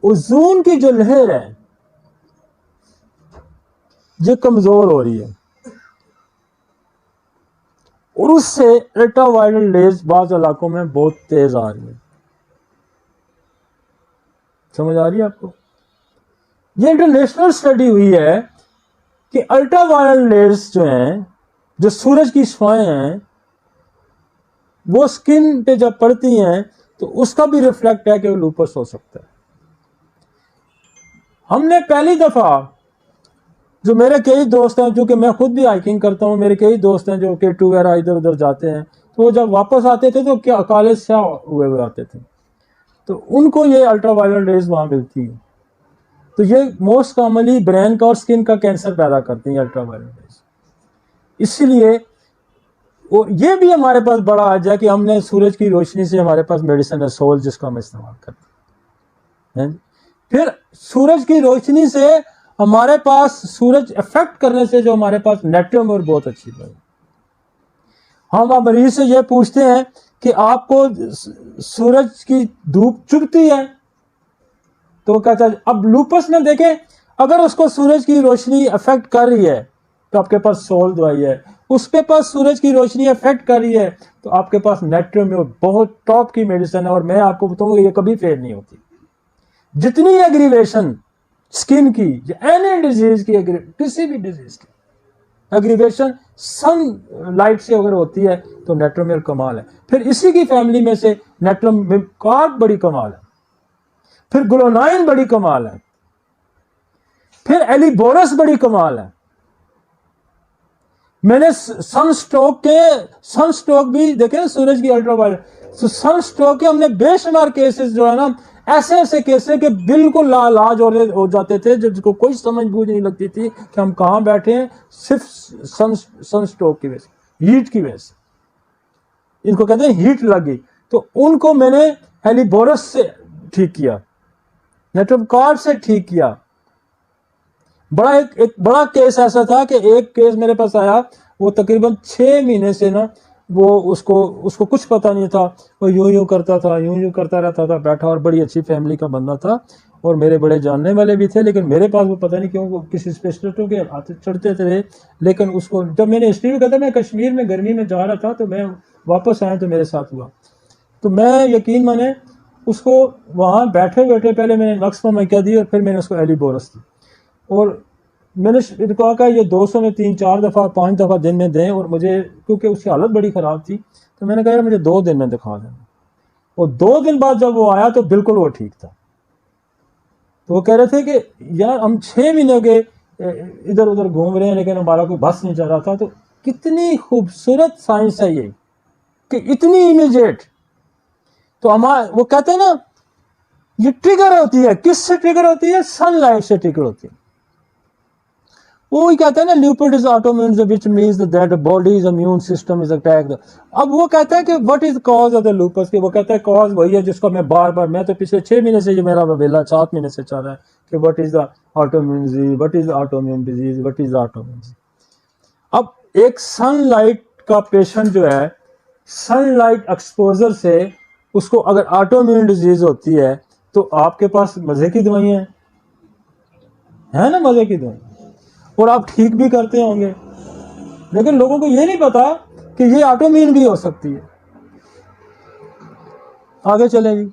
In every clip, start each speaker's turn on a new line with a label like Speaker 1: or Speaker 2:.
Speaker 1: Ozone की जो लहर है ये कमजोर हो रही है और उससे अल्ट्रावायलेट रेज बाज़ इलाकों में बहुत तेज आ रही है। समझ आ रही है आपको? ये इंटरनेशनल स्टडी हुई है कि अल्ट्रावायलेट रेज जो हैं, जो सूरज की शुआएं हैं, वो स्किन पे जब पड़ती हैं तो उसका भी रिफ्लेक्ट है कि वो लूपस हो सकता है। हमने पहली दफा, जो मेरे कई दोस्त हैं, जो कि मैं खुद भी हाइकिंग करता हूं, मेरे कई दोस्त हैं जो K2 वगैरह इधर उधर जाते हैं, तो वो जब वापस आते थे तो क्या काले स्याह हुए आते थे, तो उनको ये अल्ट्रावायलेट रेज वहां मिलती है। तो ये मोस्ट कॉमनली ब्रेन का और स्किन का कैंसर पैदा करती है अल्ट्रावायलेट रेज। इसलिए ये भी हमारे पास बड़ा आज है कि हमने सूरज की रोशनी से, हमारे पास मेडिसिन है सोल, जिसका हम इस्तेमाल करते हैं। फिर सूरज की रोशनी से हमारे पास, सूरज इफेक्ट करने से जो हमारे पास नेट्रियम और बहुत अच्छी है। हम अब मरीज से ये पूछते हैं कि आपको सूरज की धूप चुभती है, तो कहता है, अब लूपस में देखें, अगर उसको सूरज की रोशनी अफेक्ट कर रही है तो आपके पास सोल दवाई है, उसके पास सूरज की रोशनी अफेक्ट कर रही है तो आपके पास नेट्रियम में बहुत टॉप की मेडिसिन है। और मैं आपको बताऊंगा ये कभी फेल नहीं होती। जितनी एग्रीवेशन स्किन की, एनी डिजीज की, किसी भी डिजीज की एग्रीवेशन सन लाइट से अगर होती है तो नेट्रियम कमाल है। फिर इसी की फैमिली में से नेट्रियम कार्ब बड़ी कमाल है, फिर ग्लोनाइन बड़ी कमाल है, फिर एलिबोरस बड़ी कमाल है। मैंने सनस्ट्रोक भी देखे, सूरज की अल्ट्रावायलेट, तो सनस्ट्रोक के हमने बेशुमार केसेस जो है ना, ऐसे केसेस के बिल्कुल लाइलाज हो जाते थे, जिसको कोई समझ बूझ नहीं लगती थी कि हम कहां बैठे हैं, सिर्फ सनस्ट्रोक की वजह से, हीट की वजह से। इनको कहते हैं हीट लगी, तो उनको मैंने एलिबोरस से ठीक किया, नेट्रियम कार्ब से ठीक किया। एक बड़ा केस ऐसा था कि एक केस मेरे पास आया, वो तकरीबन 6 महीने से ना, वो उसको कुछ पता नहीं था, वो यूं करता था, यूं करता रहता था बैठा, और बड़ी अच्छी फैमिली का बंदा था और मेरे बड़े जानने वाले भी थे, लेकिन मेरे पास वो पता नहीं क्यों वो किसी स्पेशलिस्टों के हाथ चढ़ते थे। लेकिन उसको जब मैंने हिस्ट्री में कहा था, मैं कश्मीर में गर्मी में जा रहा था, तो मैं वापस आया तो मेरे साथ हुआ, तो मैं यकीन माने उसको वहां बैठे बैठे पहले मैंने नक्स पर क्या दी और फिर मैंने उसको एलिबोरस दी, और मैंने कहा कि ये 200 में 3-4 दफ़ा 5 दफ़ा दिन में दें, और मुझे क्योंकि उसकी हालत बड़ी ख़राब थी, तो मैंने कहा यार मुझे 2 दिन में दिखा देना। और 2 दिन बाद जब वो आया तो बिल्कुल वो ठीक था। तो वो कह रहे थे कि यार हम 6 महीने के इधर उधर घूम रहे हैं लेकिन हमारा कोई बस नहीं चल रहा था। तो कितनी खूबसूरत साइंस है ये कि इतनी इमीडिएट। तो हमारा वो कहते हैं ना, ये ट्रिगर होती है, किससे ट्रिगर होती है? सनलाइट से ट्रिगर होती है। वो कहता है ना, lupus is autoimmune, which means that body's immune system is attacked. अब वो कहता है कि what is cause of the lupus, कि वो कहता है कॉज वही है जिसको मैं बार मैं तो पिछले 6 महीने से, ये मेरा वेला 7 महीने से चल रहा है कि what is the autoimmune disease, what is autoimmune disease, what is autoimmune disease. अब एक सनलाइट का पेशेंट जो है, सनलाइट एक्सपोजर से उसको अगर ऑटोइम्यून डिजीज होती है, तो आपके पास मजे की दवाइयां है ना, मजे की दवाई, और आप ठीक भी करते होंगे। लेकिन लोगों को ये नहीं पता कि ये ऑटोइम्यून भी हो सकती है। आगे चलें जी।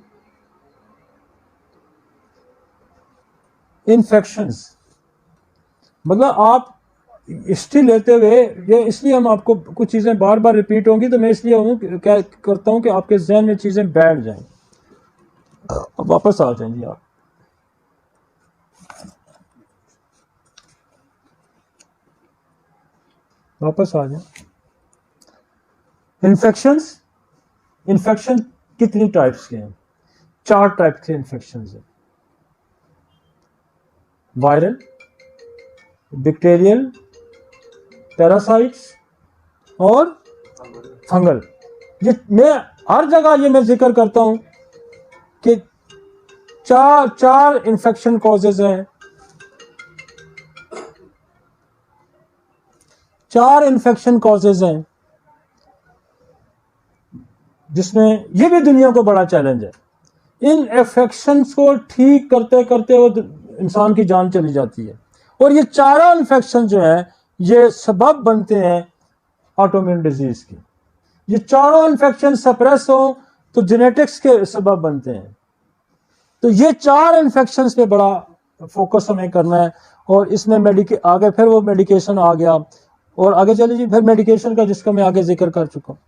Speaker 1: इन्फेक्शंस, मतलब आप हिस्ट्री लेते हुए, ये इसलिए हम आपको कुछ चीजें बार बार रिपीट होंगी, तो मैं इसलिए क्या करता हूं कि आपके जहन में चीजें बैठ जाएं। अब वापस आ जाएंगे आप। वापस आ जाए। इन्फेक्शन कितनी टाइप्स के हैं? 4 टाइप के इन्फेक्शन हैं। वायरल, बैक्टीरियल, पैरासाइट्स और फंगल। ये मैं हर जगह ये मैं जिक्र करता हूं कि चार इन्फेक्शन कॉजेज हैं। 4 इन्फेक्शन कॉजेज हैं, जिसमें ये भी दुनिया को बड़ा चैलेंज है इन इन्फेक्शंस को ठीक करते करते वो इंसान की जान चली जाती है। और ये चारों इन्फेक्शन जो है ये सबब बनते हैं ऑटोइम्यून डिजीज की। ये चारों इन्फेक्शन सप्रेस हो तो जेनेटिक्स के सबब बनते हैं। तो ये 4 इन्फेक्शंस पे बड़ा फोकस हमें करना है। और इसमें आगे फिर वो मेडिकेशन आ गया, और आगे चले जी फिर मेडिकेशन का जिसका मैं आगे जिक्र कर चुका हूँ।